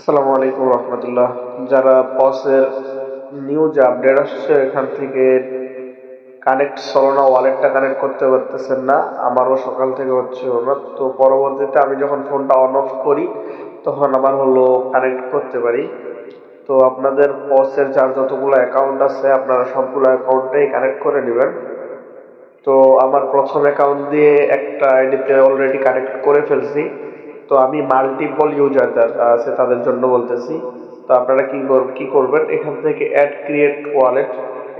আসসালামু আলাইকুম রহমতুল্লাহ। যারা পসের নিউ যে আপডেট আসছে এখান থেকে কানেক্ট সলোনা ওয়ালেটটা কানেক্ট করতে পারতেছেন না, আমারও সকাল থেকে হচ্ছে না। তো পরবর্তীতে আমি যখন ফোনটা অন অফ করি তখন আমার কানেক্ট করতে পারি। তো আপনাদের পসের যার যতগুলো অ্যাকাউন্ট আছে আপনারা সবগুলো অ্যাকাউন্টেই কানেক্ট করে নেবেন। তো আমার প্রথম অ্যাকাউন্ট দিয়ে একটা আইডিতে অলরেডি কানেক্ট করে ফেলছি। তো আমি মাল্টিপল ইউজার আছে তাদের জন্য বলতেছি। তো আপনারা কি করবেন, এখান থেকে অ্যাড ক্রিয়েট ওয়ালেট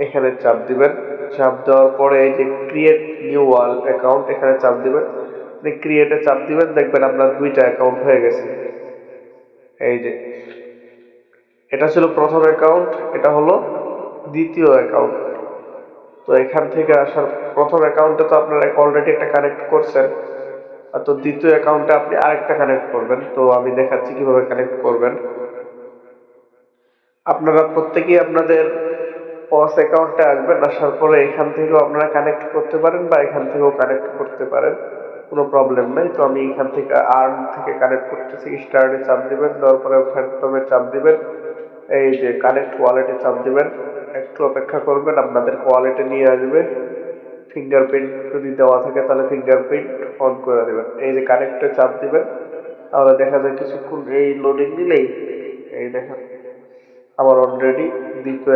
এখানে চাপ দিবেন। চাপ দেওয়ার পরে এই যে ক্রিয়েট নিউ অ্যাকাউন্ট এখানে চাপ দিবেন। ক্রিয়েটে চাপ দিবেন, দেখবেন আপনার দুইটা অ্যাকাউন্ট হয়ে গেছে। এই যে এটা ছিল প্রথম অ্যাকাউন্ট, এটা হলো দ্বিতীয় অ্যাকাউন্ট। তো এখান থেকে আসার প্রথম অ্যাকাউন্টে তো আপনারা অলরেডি একটা কানেক্ট করছেন, আর তো দ্বিতীয় অ্যাকাউন্টে আপনি আরেকটা কানেক্ট করবেন। তো আমি দেখাচ্ছি কিভাবে কানেক্ট করবেন। আপনারা প্রত্যেকেই আপনাদের পস অ্যাকাউন্টে আসবেন, আসার পরে এখান থেকেও আপনারা কানেক্ট করতে পারেন বা এখান থেকেও কানেক্ট করতে পারেন, কোনো প্রবলেম নেই। তো আমি এখান থেকে আর্ন থেকে কানেক্ট করতেছি। স্টার্টে চাপ দিবেন, দেওয়ার পরে ফ্যান্টমে চাপ দিবেন, এই যে কানেক্ট ওয়ালেটে চাপ দিবেন। একটু অপেক্ষা করবেন, আপনাদের ওয়ালেটে নিয়ে আসবে। ফিঙ্গারপ্রিন্ট যদি দেওয়া থাকে তাহলে ফিঙ্গারপ্রিন্ট অন করে দেবেন। এই যে কানেক্টে চাপ দিবেন, তাহলে দেখা যায় কিছুক্ষণ এই লোডিং নিলেই এই দেখেন আমার অলরেডি দ্বিতীয়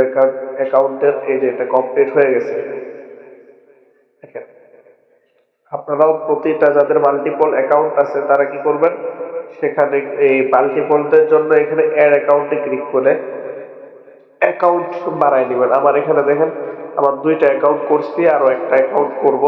অ্যাকাউন্টের এই যে এটা কমপ্লিট হয়ে গেছে। দেখেন, আপনারাও প্রতিটা যাদের মাল্টিপল অ্যাকাউন্ট আছে তারা কি করবেন, সেখানে এই মাল্টিপলদের জন্য এখানে অ্যাড অ্যাকাউন্টে ক্লিক করে অ্যাকাউন্ট বাড়াই নেবেন। আমার এখানে দেখেন আমার দুইটা অ্যাকাউন্ট করছি, আরো একটা অ্যাকাউন্ট করব।